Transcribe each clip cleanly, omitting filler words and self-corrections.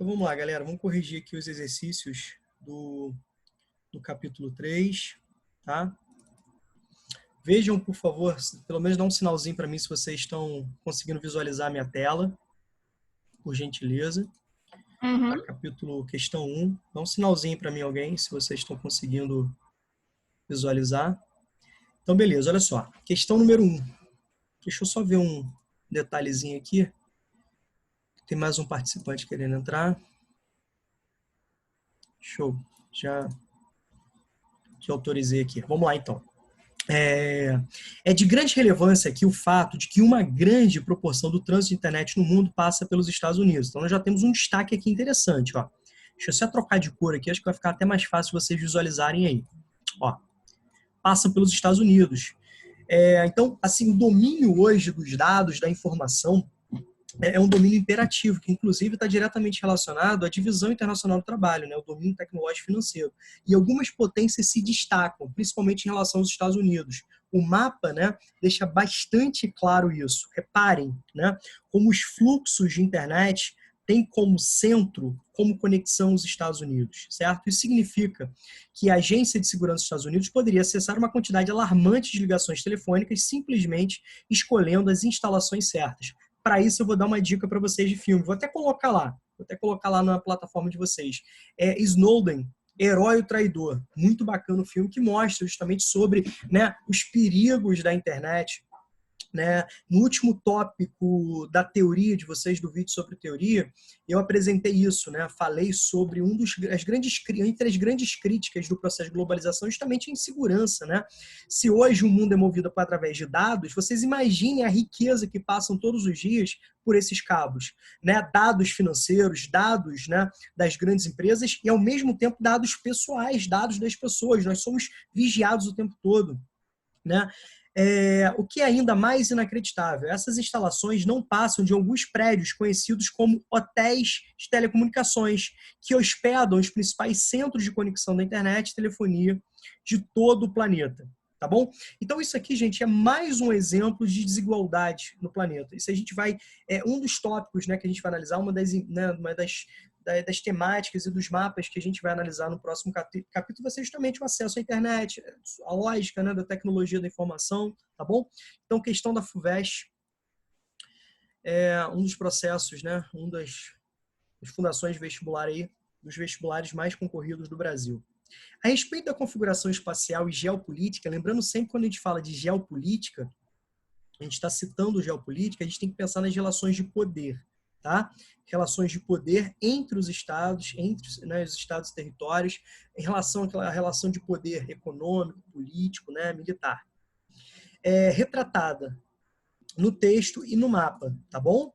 Então vamos lá, galera. Vamos corrigir aqui os exercícios do capítulo 3, tá? Vejam, por favor, pelo menos dá um sinalzinho para mim se vocês estão conseguindo visualizar a minha tela, por gentileza. Tá, questão 1. Dá um sinalzinho para mim alguém, se vocês estão conseguindo visualizar. Então, beleza, olha só. Questão número 1. Deixa eu só ver um detalhezinho aqui. Tem mais um participante querendo entrar. Show. Já te autorizei aqui. Vamos lá, então. É de grande relevância aqui o fato de que uma grande proporção do trânsito de internet no mundo passa pelos Estados Unidos. Então, nós já temos um destaque aqui interessante. Ó. Deixa eu só trocar de cor aqui, acho que vai ficar até mais fácil vocês visualizarem aí. Ó, passa pelos Estados Unidos. Então, assim, o domínio hoje dos dados, da informação, é um domínio imperativo, que inclusive está diretamente relacionado à divisão internacional do trabalho, né, o domínio tecnológico financeiro. E algumas potências se destacam, principalmente em relação aos Estados Unidos. O mapa, né, deixa bastante claro isso. Reparem, né, como os fluxos de internet têm como centro, como conexão os Estados Unidos, certo? Isso significa que a Agência de Segurança dos Estados Unidos poderia acessar uma quantidade alarmante de ligações telefônicas simplesmente escolhendo as instalações certas. Para isso, eu vou dar uma dica para vocês de filme. Vou até colocar lá na plataforma de vocês. Snowden, Herói ou Traidor. Muito bacana o filme que mostra justamente sobre, né, os perigos da internet. Né? No último tópico da teoria de vocês, do vídeo sobre teoria, eu apresentei isso, né? Falei sobre entre as grandes críticas do processo de globalização, justamente a insegurança, né? Se hoje o mundo é movido através de dados, vocês imaginem a riqueza que passam todos os dias por esses cabos, né? Dados financeiros, dados, né, das grandes empresas e, ao mesmo tempo, dados pessoais, dados das pessoas. Nós somos vigiados o tempo todo, né? O que é ainda mais inacreditável, essas instalações não passam de alguns prédios conhecidos como hotéis de telecomunicações, que hospedam os principais centros de conexão da internet e telefonia de todo o planeta. Tá bom? Então isso aqui, gente, é mais um exemplo de desigualdade no planeta. Isso a gente vai... um dos tópicos, né, que a gente vai analisar, uma das temáticas e dos mapas que a gente vai analisar no próximo capítulo vai ser justamente o acesso à internet, a lógica, né, da tecnologia da informação, tá bom? Então, questão da FUVEST é um dos processos, né, das fundações de vestibular aí, dos vestibulares mais concorridos do Brasil. A respeito da configuração espacial e geopolítica, lembrando sempre quando a gente fala de geopolítica, a gente está citando geopolítica, a gente tem que pensar nas relações de poder. Tá? Relações de poder entre os estados, né, os estados e territórios, em relação àquela relação de poder econômico, político, né, militar. Retratada no texto e no mapa, tá bom?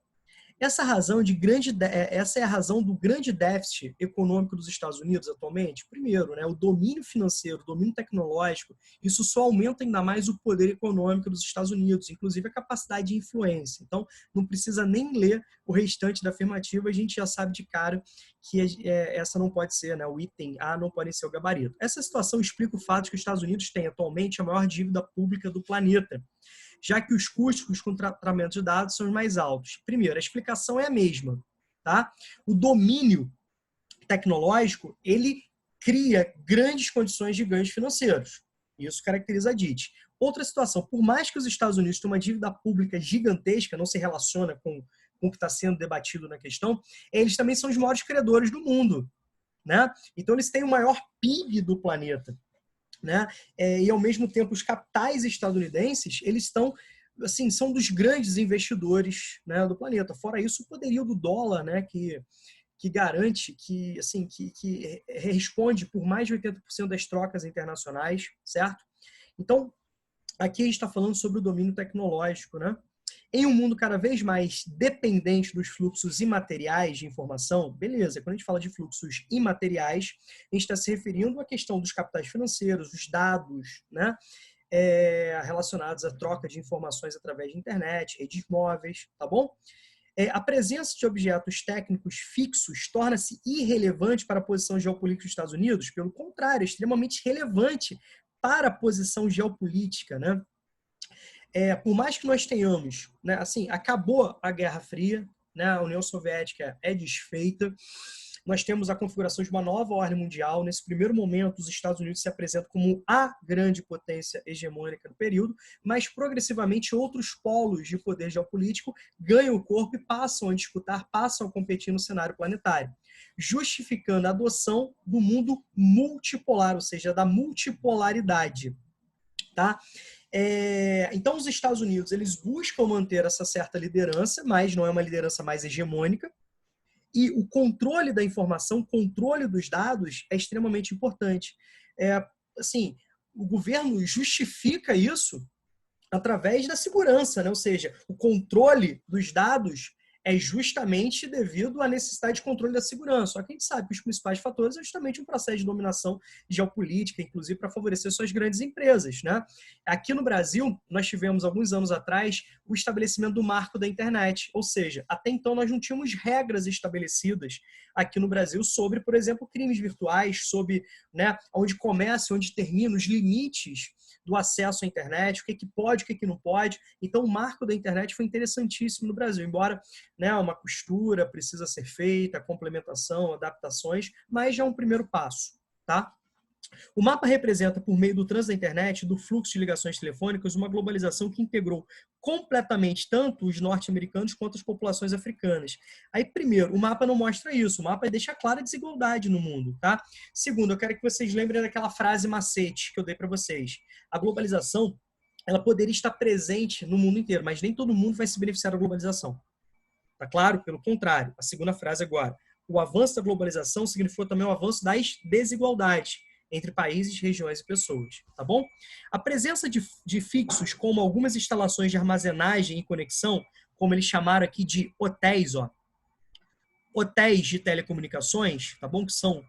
Essa é a razão do grande déficit econômico dos Estados Unidos atualmente. Primeiro, né, o domínio financeiro, o domínio tecnológico, isso só aumenta ainda mais o poder econômico dos Estados Unidos, inclusive a capacidade de influência. Então, não precisa nem ler o restante da afirmativa, a gente já sabe de cara que essa não pode ser, né, o item A não pode ser o gabarito. Essa situação explica o fato de que os Estados Unidos têm atualmente a maior dívida pública do planeta, já que os custos com tratamento de dados são os mais altos. Primeiro, a explicação é a mesma. Tá? O domínio tecnológico, ele cria grandes condições de ganhos financeiros. Isso caracteriza a DIT. Outra situação, por mais que os Estados Unidos tenham uma dívida pública gigantesca, não se relaciona com o que está sendo debatido na questão, eles também são os maiores credores do mundo. Né? Então, eles têm o maior PIB do planeta. Né? E ao mesmo tempo os capitais estadunidenses eles estão assim, são dos grandes investidores, né, do planeta. Fora isso, o poderio do dólar, né, que garante que assim que responde por mais de 80% das trocas internacionais, certo? Então aqui a gente está falando sobre o domínio tecnológico, né? Em um mundo cada vez mais dependente dos fluxos imateriais de informação, beleza, quando a gente fala de fluxos imateriais, a gente está se referindo à questão dos capitais financeiros, dos dados, né, relacionados à troca de informações através de internet, redes móveis, tá bom? A presença de objetos técnicos fixos torna-se irrelevante para a posição geopolítica dos Estados Unidos, pelo contrário, é extremamente relevante para a posição geopolítica, né? Por mais que nós tenhamos, né, assim, acabou a Guerra Fria, né? A União Soviética é desfeita. Nós temos a configuração de uma nova ordem mundial. Nesse primeiro momento, os Estados Unidos se apresentam como a grande potência hegemônica do período, mas progressivamente outros polos de poder geopolítico ganham o corpo e passam a disputar, passam a competir no cenário planetário, justificando a adoção do mundo multipolar, ou seja, da multipolaridade. Tá? Então, os Estados Unidos eles buscam manter essa certa liderança, mas não é uma liderança mais hegemônica. E o controle da informação, o controle dos dados é extremamente importante. Assim, o governo justifica isso através da segurança, né? Ou seja, o controle dos dados é justamente devido à necessidade de controle da segurança. Só que a gente sabe que os principais fatores é justamente um processo de dominação geopolítica, inclusive para favorecer suas grandes empresas, né? Aqui no Brasil, nós tivemos, alguns anos atrás, o estabelecimento do marco da internet. Ou seja, até então nós não tínhamos regras estabelecidas aqui no Brasil sobre, por exemplo, crimes virtuais, sobre, né, onde começa, onde termina, os limites do acesso à internet, o que pode, o que não pode. Então, o marco da internet foi interessantíssimo no Brasil, embora, né, uma costura precisa ser feita, complementação, adaptações, mas já é um primeiro passo, tá? O mapa representa, por meio do trânsito da internet, do fluxo de ligações telefônicas, uma globalização que integrou completamente tanto os norte-americanos quanto as populações africanas. Aí, primeiro, o mapa não mostra isso. O mapa deixa clara a desigualdade no mundo, tá? Segundo, eu quero que vocês lembrem daquela frase macete que eu dei para vocês. A globalização, ela poderia estar presente no mundo inteiro, mas nem todo mundo vai se beneficiar da globalização. Tá claro? Pelo contrário. A segunda frase agora. O avanço da globalização significou também o avanço das desigualdades entre países, regiões e pessoas, tá bom? A presença de fixos, como algumas instalações de armazenagem e conexão, como eles chamaram aqui de hotéis, hotéis de telecomunicações, tá bom? Que são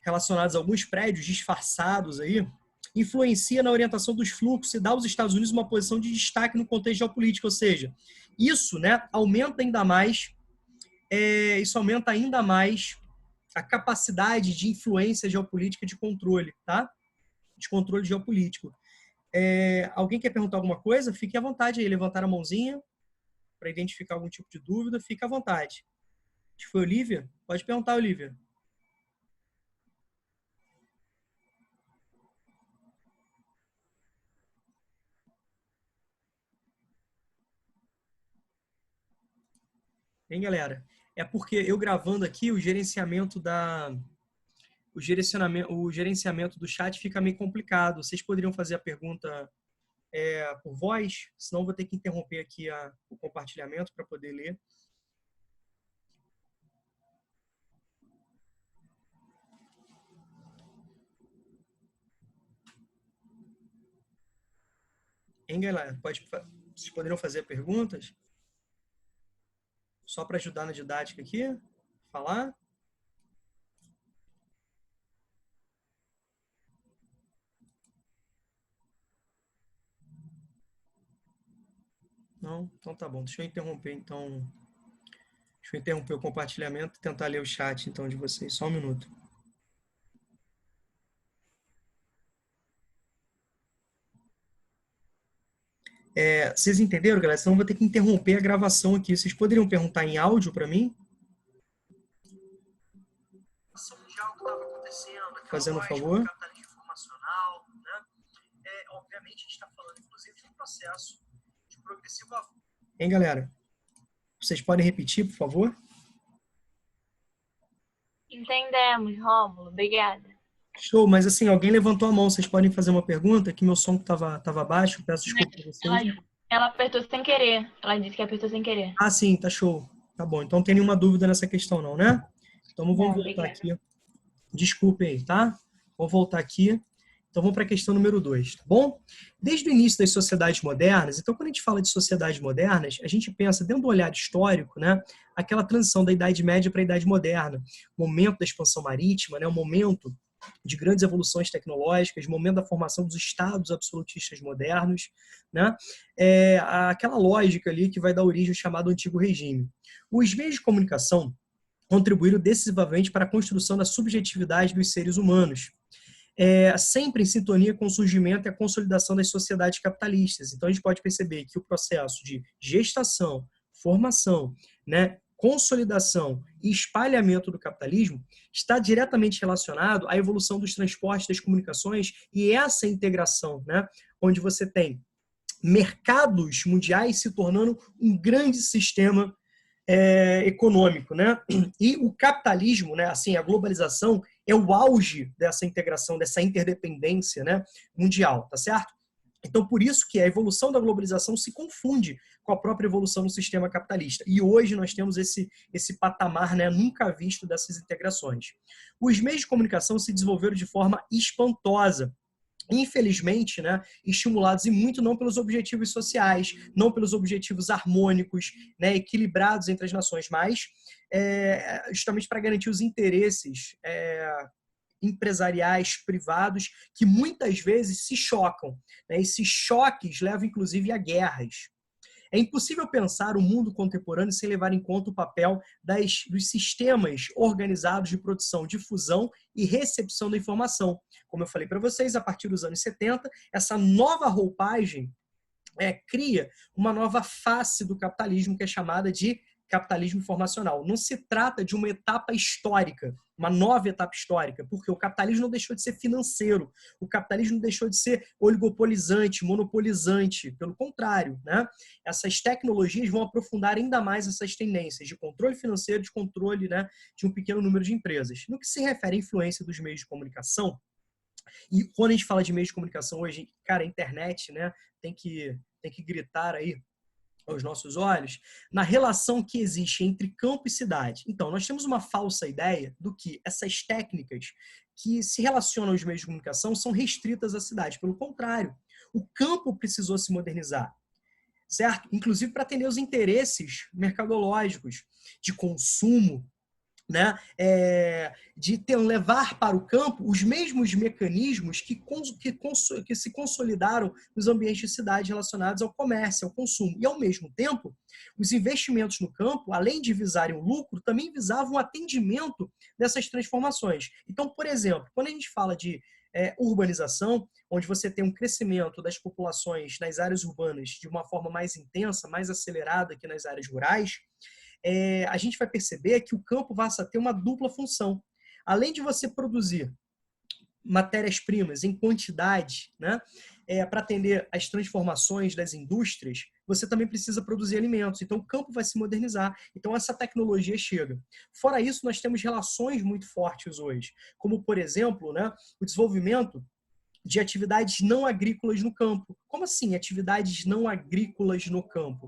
relacionados a alguns prédios disfarçados aí, influencia na orientação dos fluxos e dá aos Estados Unidos uma posição de destaque no contexto geopolítico, ou seja, isso, né, aumenta ainda mais a capacidade de influência geopolítica de controle, tá? De controle geopolítico. Alguém quer perguntar alguma coisa? Fique à vontade aí, levantar a mãozinha para identificar algum tipo de dúvida, fique à vontade. Acho que foi Olivia? Pode perguntar, Olivia. Hein, galera? É porque eu gravando aqui, o gerenciamento do chat fica meio complicado. Vocês poderiam fazer a pergunta por voz? Senão eu vou ter que interromper aqui o compartilhamento para poder ler. Hein, galera? Vocês poderiam fazer perguntas? Só para ajudar na didática aqui? Falar? Não? Então tá bom. Deixa eu interromper, então. Deixa eu interromper o compartilhamento e tentar ler o chat, então, de vocês. Só um minuto. Vocês entenderam, galera? Senão eu vou ter que interromper a gravação aqui. Vocês poderiam perguntar em áudio para mim? Fazendo um favor. Obviamente, a gente está falando, inclusive, de um processo de progressivo avanço. Hein, galera? Vocês podem repetir, por favor? Entendemos, Rômulo. Obrigada. Show, mas assim, alguém levantou a mão. Vocês podem fazer uma pergunta? Que meu som estava baixo. Peço desculpa para vocês. Ela apertou sem querer. Ela disse que apertou sem querer. Ah, sim, tá show. Tá bom. Então não tem nenhuma dúvida nessa questão, não, né? Então vamos voltar aqui. Desculpe aí, tá? Vamos voltar aqui. Então vamos para a questão número 2, tá bom? Desde o início das sociedades modernas, então quando a gente fala de sociedades modernas, a gente pensa, dentro do olhar histórico, né, aquela transição da Idade Média para a Idade Moderna, momento da expansão marítima, né, o momento de grandes evoluções tecnológicas, momento da formação dos estados absolutistas modernos, né? Aquela lógica ali que vai dar origem ao chamado Antigo Regime. Os meios de comunicação contribuíram decisivamente para a construção da subjetividade dos seres humanos, sempre em sintonia com o surgimento e a consolidação das sociedades capitalistas. Então, a gente pode perceber que o processo de gestação, formação, né, consolidação e espalhamento do capitalismo está diretamente relacionado à evolução dos transportes, das comunicações e essa integração, né, onde você tem mercados mundiais se tornando um grande sistema econômico, né? E o capitalismo, né, assim, a globalização é o auge dessa integração, dessa interdependência, né, mundial, tá certo? Então, por isso que a evolução da globalização se confunde com a própria evolução do sistema capitalista. E hoje nós temos esse patamar, né, nunca visto dessas integrações. Os meios de comunicação se desenvolveram de forma espantosa, infelizmente, né, estimulados e muito não pelos objetivos sociais, não pelos objetivos harmônicos, né, equilibrados entre as nações, mas justamente para garantir os interesses empresariais, privados, que muitas vezes se chocam, né? Esses choques levam, inclusive, a guerras. É impossível pensar o mundo contemporâneo sem levar em conta o papel dos sistemas organizados de produção, difusão e recepção da informação. Como eu falei para vocês, a partir dos anos 70, essa nova roupagem cria uma nova face do capitalismo, que é chamada de capitalismo informacional. Não se trata de uma etapa histórica, uma nova etapa histórica, porque o capitalismo não deixou de ser financeiro, o capitalismo não deixou de ser oligopolizante, monopolizante, pelo contrário, né? Essas tecnologias vão aprofundar ainda mais essas tendências de controle financeiro, de controle, né, de um pequeno número de empresas. No que se refere à influência dos meios de comunicação, e quando a gente fala de meios de comunicação hoje, cara, a internet, né, tem que gritar aí aos nossos olhos, na relação que existe entre campo e cidade. Então, nós temos uma falsa ideia do que essas técnicas que se relacionam aos meios de comunicação são restritas à cidade. Pelo contrário, o campo precisou se modernizar, certo? Inclusive para atender os interesses mercadológicos de consumo, né, de levar para o campo os mesmos mecanismos que se consolidaram nos ambientes de cidade relacionados ao comércio, ao consumo. E, ao mesmo tempo, os investimentos no campo, além de visarem o lucro, também visavam o atendimento dessas transformações. Então, por exemplo, quando a gente fala de urbanização, onde você tem um crescimento das populações nas áreas urbanas de uma forma mais intensa, mais acelerada que nas áreas rurais, a gente vai perceber que o campo passa a ter uma dupla função. Além de você produzir matérias-primas em quantidade, né, para atender às transformações das indústrias, você também precisa produzir alimentos. Então, o campo vai se modernizar. Então, essa tecnologia chega. Fora isso, nós temos relações muito fortes hoje, como, por exemplo, né, o desenvolvimento de atividades não agrícolas no campo. Como assim, atividades não agrícolas no campo?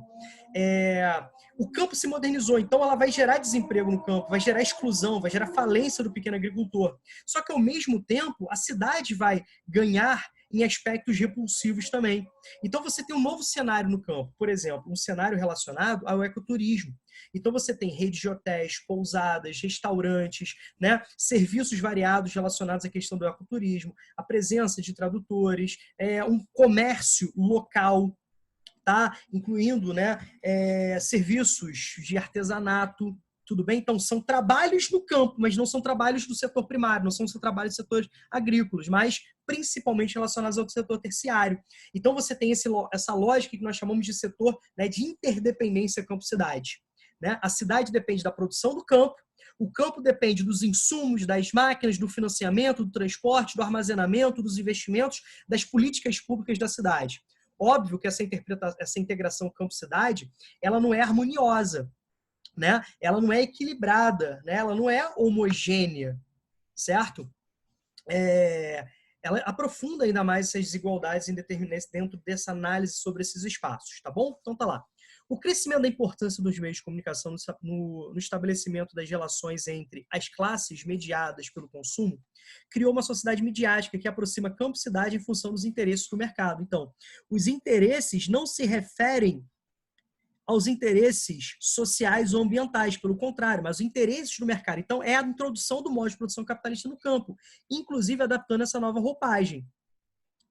O campo se modernizou, então ela vai gerar desemprego no campo, vai gerar exclusão, vai gerar falência do pequeno agricultor. Só que, ao mesmo tempo, a cidade vai ganhar em aspectos repulsivos também. Então, você tem um novo cenário no campo. Por exemplo, um cenário relacionado ao ecoturismo. Então, você tem redes de hotéis, pousadas, restaurantes, né, serviços variados relacionados à questão do ecoturismo, a presença de tradutores, um comércio local, tá? Incluindo, né, serviços de artesanato. Tudo bem? Então, são trabalhos no campo, mas não são trabalhos do setor primário, não são trabalhos do setor agrícolas, mas principalmente relacionados ao setor terciário. Então, você tem essa lógica que nós chamamos de setor, né, de interdependência campo-cidade. Né? A cidade depende da produção do campo, o campo depende dos insumos, das máquinas, do financiamento, do transporte, do armazenamento, dos investimentos, das políticas públicas da cidade. Óbvio que essa integração campo-cidade, ela não é harmoniosa, né? Ela não é equilibrada, né? Ela não é homogênea, certo? Ela aprofunda ainda mais essas desigualdades dentro dessa análise sobre esses espaços, tá bom? Então tá lá. O crescimento da importância dos meios de comunicação no estabelecimento das relações entre as classes mediadas pelo consumo criou uma sociedade midiática que aproxima campo e cidade em função dos interesses do mercado. Então, os interesses não se referem aos interesses sociais ou ambientais, pelo contrário, mas os interesses do mercado. Então, é a introdução do modo de produção capitalista no campo, inclusive adaptando essa nova roupagem.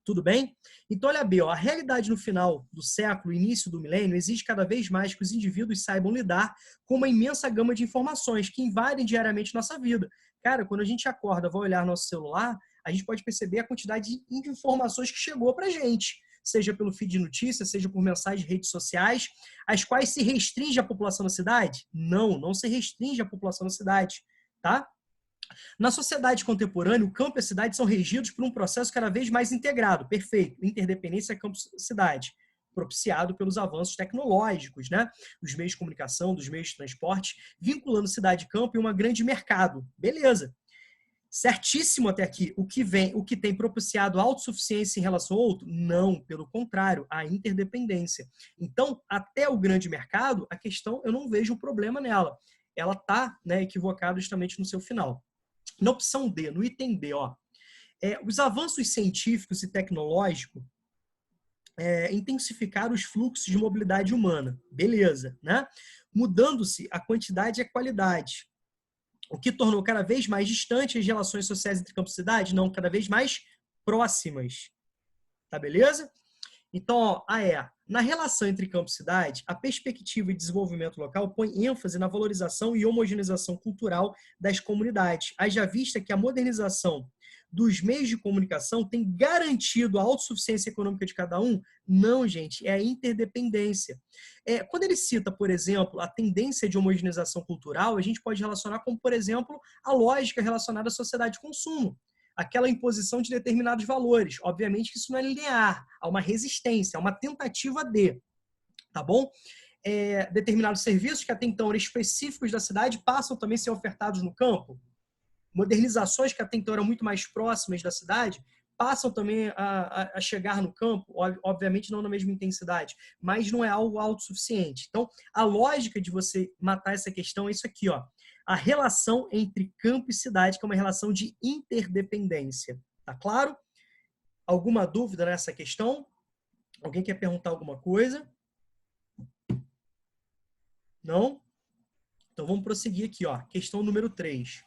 Tudo bem? Então, olha bem, a realidade no final do século, início do milênio, exige cada vez mais que os indivíduos saibam lidar com uma imensa gama de informações que invadem diariamente nossa vida. Cara, quando a gente acorda, vai olhar nosso celular, a gente pode perceber a quantidade de informações que chegou para a gente. seja pelo feed de notícias, seja por mensagens de redes sociais, as quais se restringe a população da cidade? Não, não se restringe a população da cidade, tá? Na sociedade contemporânea, o campo e a cidade são regidos por um processo cada vez mais integrado, perfeito, interdependência campo-cidade, propiciado pelos avanços tecnológicos, né? Dos meios de comunicação, dos meios de transporte, vinculando cidade e campo em um grande mercado. Beleza. Certíssimo até aqui. O que tem propiciado a autossuficiência em relação ao outro? Não, pelo contrário, a interdependência. Então, até o grande mercado, a questão, eu não vejo um problema nela. Ela está, né, equivocada justamente no seu final. Na opção D, no item D, ó, os avanços científicos e tecnológicos intensificaram os fluxos de mobilidade humana. Beleza, né? Mudando-se a quantidade e a qualidade. O que tornou cada vez mais distante as relações sociais entre campo e cidade? Não, cada vez mais próximas. Tá beleza? Então, ó, na relação entre campo e cidade, a perspectiva de desenvolvimento local põe ênfase na valorização e homogeneização cultural das comunidades. Haja vista que a modernização dos meios de comunicação tem garantido a autossuficiência econômica de cada um? Não, gente, é a interdependência. Quando ele cita, por exemplo, a tendência de homogeneização cultural, a gente pode relacionar com, por exemplo, a lógica relacionada à sociedade de consumo. Aquela imposição de determinados valores. Obviamente que isso não é linear, há uma resistência, há uma tentativa de, tá bom? Determinados serviços que até então eram específicos da cidade passam também a ser ofertados no campo. Modernizações que até então eram muito mais próximas da cidade passam também a chegar no campo, obviamente não na mesma intensidade, mas não é algo autossuficiente. Então, a lógica de você matar essa questão é isso aqui, ó. A relação entre campo e cidade, que é uma relação de interdependência. Tá claro? Alguma dúvida nessa questão? Alguém quer perguntar alguma coisa? Não? Então vamos prosseguir aqui, ó. Questão número 3.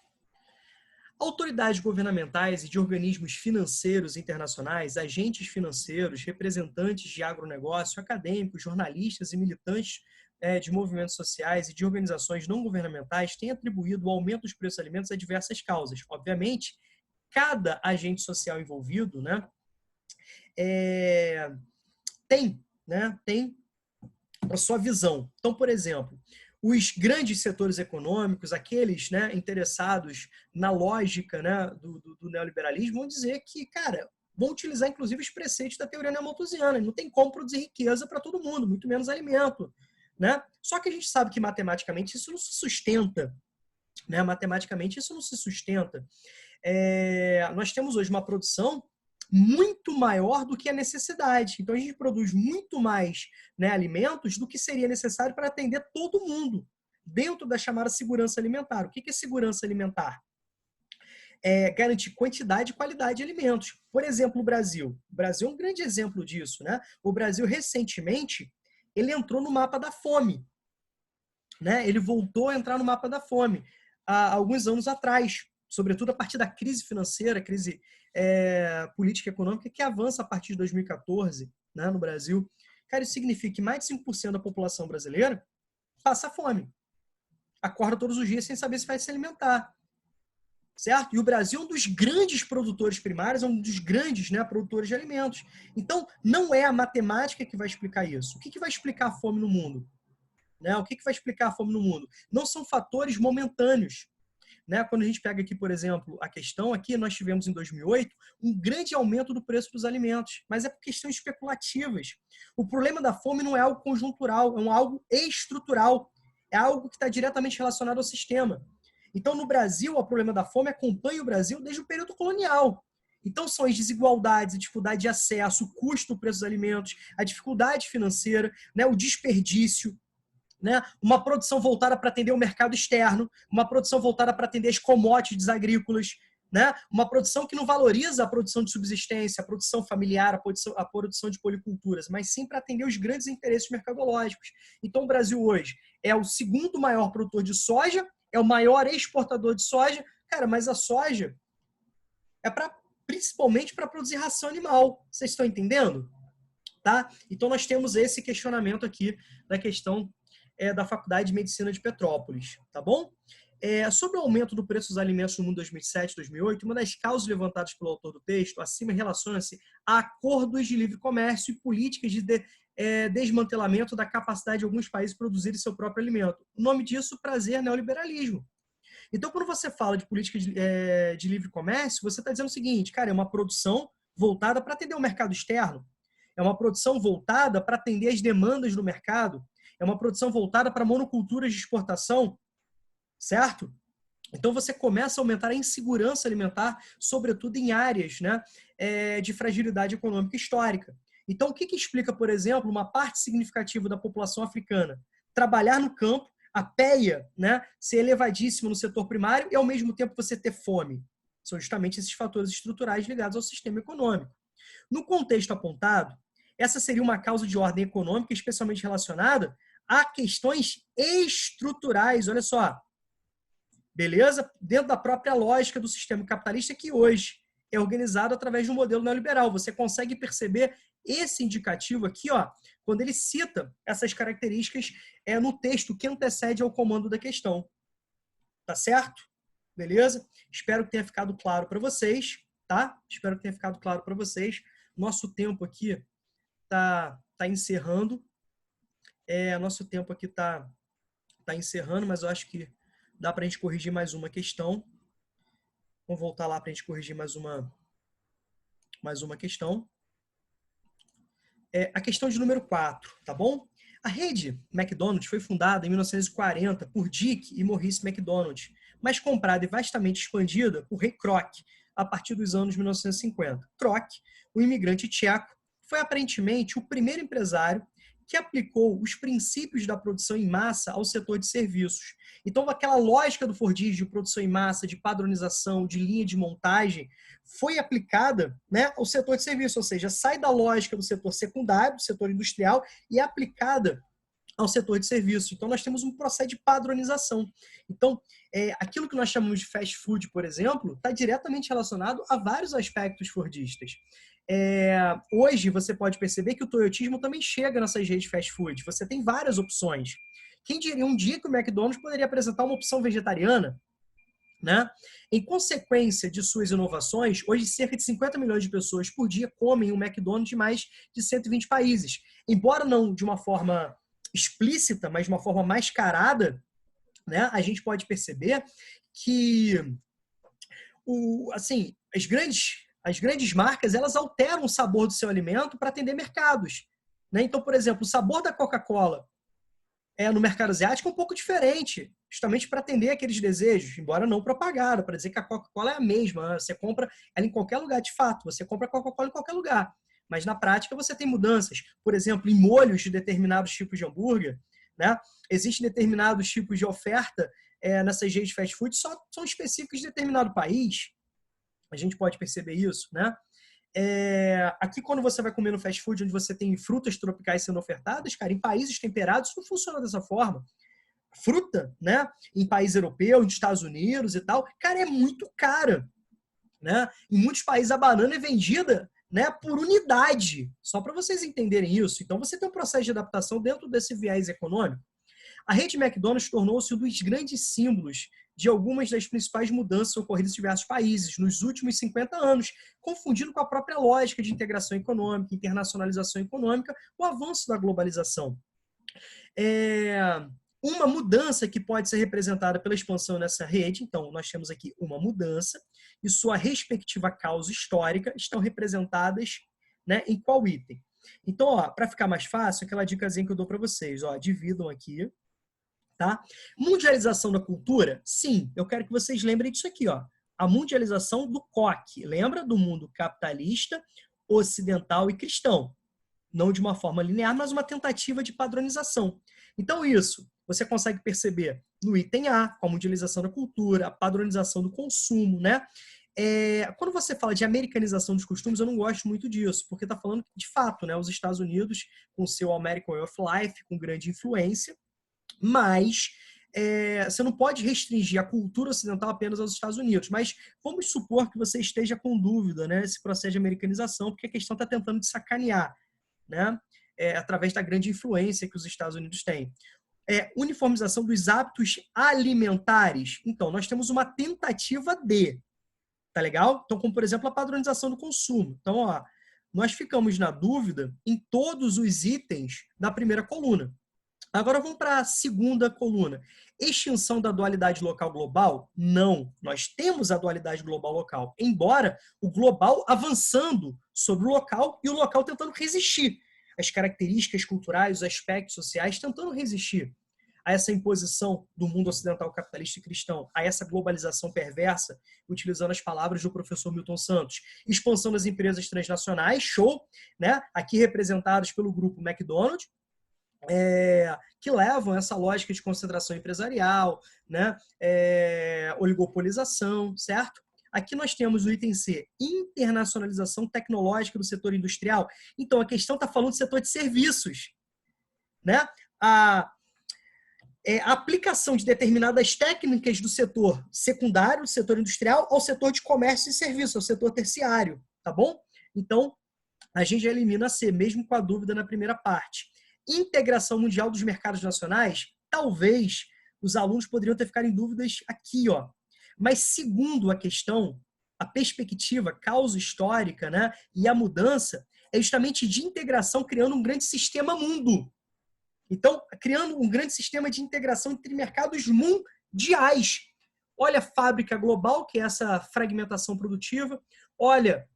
Autoridades governamentais e de organismos financeiros internacionais, agentes financeiros, representantes de agronegócio, acadêmicos, jornalistas e militantes de movimentos sociais e de organizações não governamentais têm atribuído o aumento dos preços dos alimentos a diversas causas. Obviamente, cada agente social envolvido, né, tem a sua visão. Então, por exemplo, os grandes setores econômicos, aqueles, né, interessados na lógica, né, do neoliberalismo, vão dizer que, cara, vão utilizar inclusive os preceitos da teoria neomalthusiana. Não tem como produzir riqueza para todo mundo, muito menos alimento. Né? Só que a gente sabe que matematicamente isso não se sustenta. Né? Matematicamente isso não se sustenta. Nós temos hoje uma produção muito maior do que a necessidade. Então a gente produz muito mais, né, alimentos do que seria necessário para atender todo mundo dentro da chamada segurança alimentar. O que é segurança alimentar? Garantir quantidade e qualidade de alimentos. Por exemplo, o Brasil. O Brasil é um grande exemplo disso. Né? O Brasil, recentemente, ele entrou no mapa da fome. Né? Ele voltou a entrar no mapa da fome há alguns anos atrás, sobretudo a partir da crise financeira, crise política e econômica, que avança a partir de 2014, né, no Brasil. Cara, isso significa que mais de 5% da população brasileira passa fome. Acorda todos os dias sem saber se vai se alimentar. Certo? E o Brasil é um dos grandes produtores primários, é um dos grandes, né, produtores de alimentos. Então, não é a matemática que vai explicar isso. O que vai explicar a fome no mundo? Né? O que vai explicar a fome no mundo? Não são fatores momentâneos. Né? Quando a gente pega aqui, por exemplo, a questão aqui, nós tivemos em 2008 um grande aumento do preço dos alimentos, mas é por questões especulativas. O problema da fome não é algo conjuntural, é algo estrutural, é algo que está diretamente relacionado ao sistema. Então, no Brasil, o problema da fome acompanha o Brasil desde o período colonial. Então, são as desigualdades, a dificuldade de acesso, o custo do preço dos alimentos, a dificuldade financeira, né, o desperdício, né, uma produção voltada para atender o mercado externo, uma produção voltada para atender as commodities agrícolas, né, uma produção que não valoriza a produção de subsistência, a produção familiar, a produção de policulturas, mas sim para atender os grandes interesses mercadológicos. Então, o Brasil hoje é o segundo maior produtor de soja, é o maior exportador de soja, cara, mas a soja é principalmente para produzir ração animal. Vocês estão entendendo? Tá? Então, nós temos esse questionamento aqui da questão da Faculdade de Medicina de Petrópolis. Tá bom? Sobre o aumento do preço dos alimentos no mundo em 2007, 2008, uma das causas levantadas pelo autor do texto acima relaciona-se a acordos de livre comércio e políticas de desmantelamento da capacidade de alguns países produzirem seu próprio alimento. O nome disso, prazer, neoliberalismo. Então, quando você fala de política de livre comércio, você está dizendo o seguinte, cara, é uma produção voltada para atender o mercado externo, é uma produção voltada para atender as demandas do mercado, é uma produção voltada para monoculturas de exportação, certo? Então, você começa a aumentar a insegurança alimentar, sobretudo em áreas, né, de fragilidade econômica histórica. Então, o que explica, por exemplo, uma parte significativa da população africana trabalhar no campo, a PEA, né, ser elevadíssima no setor primário e, ao mesmo tempo, você ter fome? São justamente esses fatores estruturais ligados ao sistema econômico. No contexto apontado, essa seria uma causa de ordem econômica especialmente relacionada a questões estruturais. Olha só, beleza? Dentro da própria lógica do sistema capitalista que hoje é organizado através de um modelo neoliberal. Você consegue perceber esse indicativo aqui, ó, quando ele cita essas características no texto que antecede ao comando da questão. Tá certo? Beleza? Espero que tenha ficado claro para vocês, tá? Espero que tenha ficado claro para vocês. Nosso tempo aqui tá encerrando. Nosso tempo aqui tá encerrando, mas eu acho que dá para a gente corrigir mais uma questão. Vamos voltar lá para a gente corrigir mais uma questão. A questão de número 4, tá bom? A rede McDonald's foi fundada em 1940 por Dick e Maurice McDonald, mas comprada e vastamente expandida por Ray Kroc a partir dos anos 1950. Kroc, um imigrante tcheco, foi aparentemente o primeiro empresário que aplicou os princípios da produção em massa ao setor de serviços. Então, aquela lógica do Fordismo de produção em massa, de padronização, de linha de montagem, foi aplicada, né, ao setor de serviços, ou seja, sai da lógica do setor secundário, do setor industrial, e é aplicada ao setor de serviços. Então, nós temos um processo de padronização. Então, aquilo que nós chamamos de fast food, por exemplo, está diretamente relacionado a vários aspectos fordistas. Hoje, você pode perceber que o toyotismo também chega nessas redes de fast food. Você tem várias opções. Quem diria um dia que o McDonald's poderia apresentar uma opção vegetariana? Né? Em consequência de suas inovações, hoje cerca de 50 milhões de pessoas por dia comem o McDonald's em mais de 120 países. Embora não de uma forma explícita, mas de uma forma mascarada, né? A gente pode perceber que as grandes marcas, elas alteram o sabor do seu alimento para atender mercados. Né? Então, por exemplo, o sabor da Coca-Cola no mercado asiático é um pouco diferente, justamente para atender aqueles desejos, embora não propagado, para dizer que a Coca-Cola é a mesma. Né? Você compra ela em qualquer lugar, de fato. Você compra a Coca-Cola em qualquer lugar. Mas, na prática, você tem mudanças. Por exemplo, em molhos de determinados tipos de hambúrguer, né? Existem determinados tipos de oferta nessas redes de fast food são específicos de determinado país. A gente pode perceber isso, né? Aqui, quando você vai comer no fast food, onde você tem frutas tropicais sendo ofertadas, cara, em países temperados, isso não funciona dessa forma. Fruta, né? Em país europeu, nos Estados Unidos e tal, cara, é muito cara. Né? Em muitos países, a banana é vendida, né, por unidade, só para vocês entenderem isso. Então, você tem um processo de adaptação dentro desse viés econômico. A rede McDonald's tornou-se um dos grandes símbolos de algumas das principais mudanças ocorridas em diversos países nos últimos 50 anos, confundindo com a própria lógica de integração econômica, internacionalização econômica, o avanço da globalização. Uma mudança que pode ser representada pela expansão nessa rede, então nós temos aqui uma mudança e sua respectiva causa histórica estão representadas, né, em qual item? Então, para ficar mais fácil, aquela dicasinha que eu dou para vocês, dividam aqui, tá? Mundialização da cultura? Sim, eu quero que vocês lembrem disso aqui, a mundialização do COC, lembra? Do mundo capitalista, ocidental e cristão. Não de uma forma linear, mas uma tentativa de padronização. Então, isso você consegue perceber no item A, com a mundialização da cultura, a padronização do consumo, né? Quando você fala de americanização dos costumes, eu não gosto muito disso, porque está falando, de fato, né, os Estados Unidos, com seu American Way of Life, com grande influência, mas você não pode restringir a cultura ocidental apenas aos Estados Unidos. Mas vamos supor que você esteja com dúvida, né, nesse processo de americanização, porque a questão está tentando te sacanear, né? Através da grande influência que os Estados Unidos têm. Uniformização dos hábitos alimentares. Então, nós temos uma tentativa de, tá legal? Então, como, por exemplo, a padronização do consumo. Então, ó, nós ficamos na dúvida em todos os itens da primeira coluna. Agora vamos para a segunda coluna. Extinção da dualidade local-global? Não. Nós temos a dualidade global-local, embora o global avançando sobre o local e o local tentando resistir. As características culturais, os aspectos sociais tentando resistir a essa imposição do mundo ocidental capitalista e cristão, a essa globalização perversa, utilizando as palavras do professor Milton Santos. Expansão das empresas transnacionais, show, né? Aqui representadas pelo grupo McDonald's, que levam essa lógica de concentração empresarial, né? Oligopolização, certo? Aqui nós temos o item C, internacionalização tecnológica do setor industrial. Então, a questão está falando do setor de serviços, né? A aplicação de determinadas técnicas do setor secundário, do setor industrial, ao setor de comércio e serviço, ao setor terciário, tá bom? Então, a gente já elimina C, mesmo com a dúvida na primeira parte. Integração mundial dos mercados nacionais, talvez os alunos poderiam ter ficado em dúvidas aqui, ó. Mas segundo a questão, a perspectiva, causa histórica, né, e a mudança é justamente de integração, criando um grande sistema mundo. Então, criando um grande sistema de integração entre mercados mundiais. Olha a fábrica global, que é essa fragmentação produtiva. Olha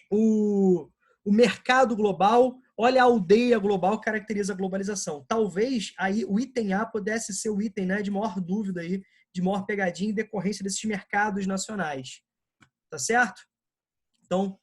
o mercado global. Olha a aldeia global que caracteriza a globalização. Talvez aí o item A pudesse ser o item, né, de maior dúvida, aí, de maior pegadinha em decorrência desses mercados nacionais. Tá certo? Então,